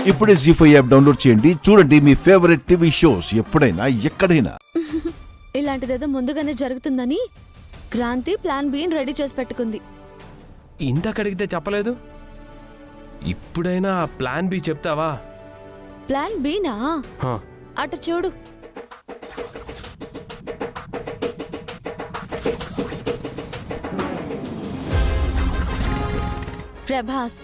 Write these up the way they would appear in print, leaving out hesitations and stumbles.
ఇప్పుడే జీ5 app download చేయండి. చూడండి మీ ఫేవరెట్ టీవీ షోస్ ఎప్పుడైనా ఎక్కడైనా. ఇలాంటిదేదో ముందుగానే జరుగుతుందని క్రాంతి ప్లాన్ బి రెడీ చేసి పెట్టుకుంది. ఇంతకు అడిగితే చెప్పలేదు, ఇప్పుడైనా ప్లాన్ బి చెప్తావా? ప్లాన్ బీనా? అటు చూడు. ప్రభాస్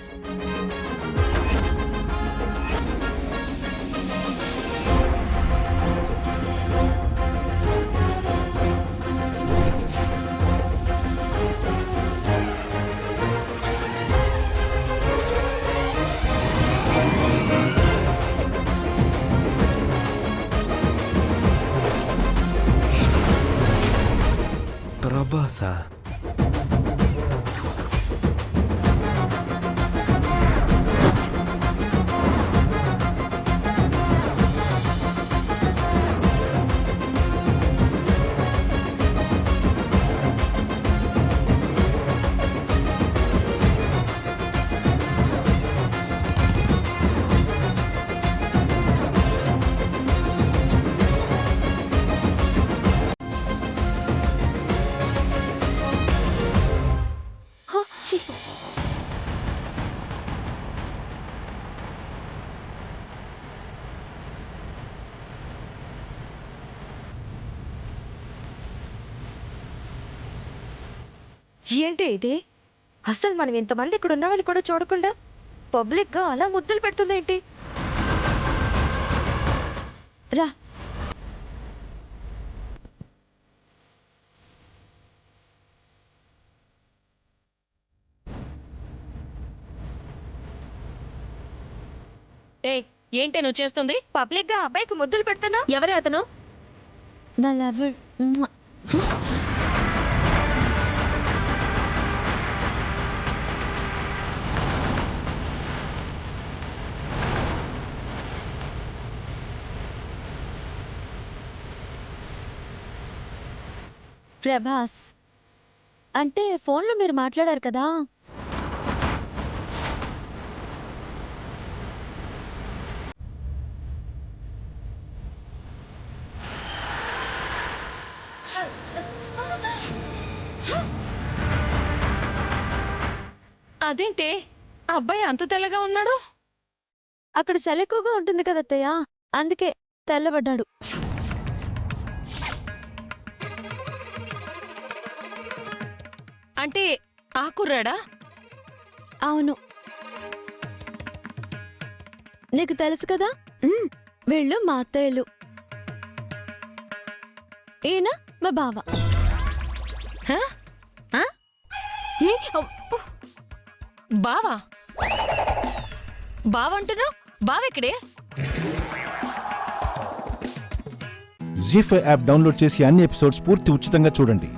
ప్రభాసా? ఏంటి ఇది? అసలు మనం ఇంతమంది ఇక్కడ ఉన్నామని కూడా చూడకుండా పబ్లిక్ గా అలా ముద్దులు పెడుతుంది ఏంటి? రా. ఏంటి నువ్వు చేస్తుంది? పబ్లిక్ గా అబ్బాయికి ముద్దులు పెడుతున్నా. ఎవరే అతను? నా లవర్. ప్రభాస్ అంటే ఫోన్లో మీరు మాట్లాడారు కదా. అదేంటి అబ్బాయి అంత తెల్లగా ఉన్నాడు? అక్కడ చలి ఎక్కువగా ఉంటుంది కదా అత్తయ్య, అందుకే తెల్లబడ్డాడు. అంటే ఆ కుర్రాడా? అవును, నీకు తెలుసు కదా, వీళ్ళు మా అత్తయ్యలు, ఈయన మా బావ. హ? ఆ? బావా? బావంటున్నావు? బావెక్కడే? జీ5 యాప్ డౌన్లోడ్ చేసి అన్ని ఎపిసోడ్స్ పూర్తి ఉచితంగా చూడండి.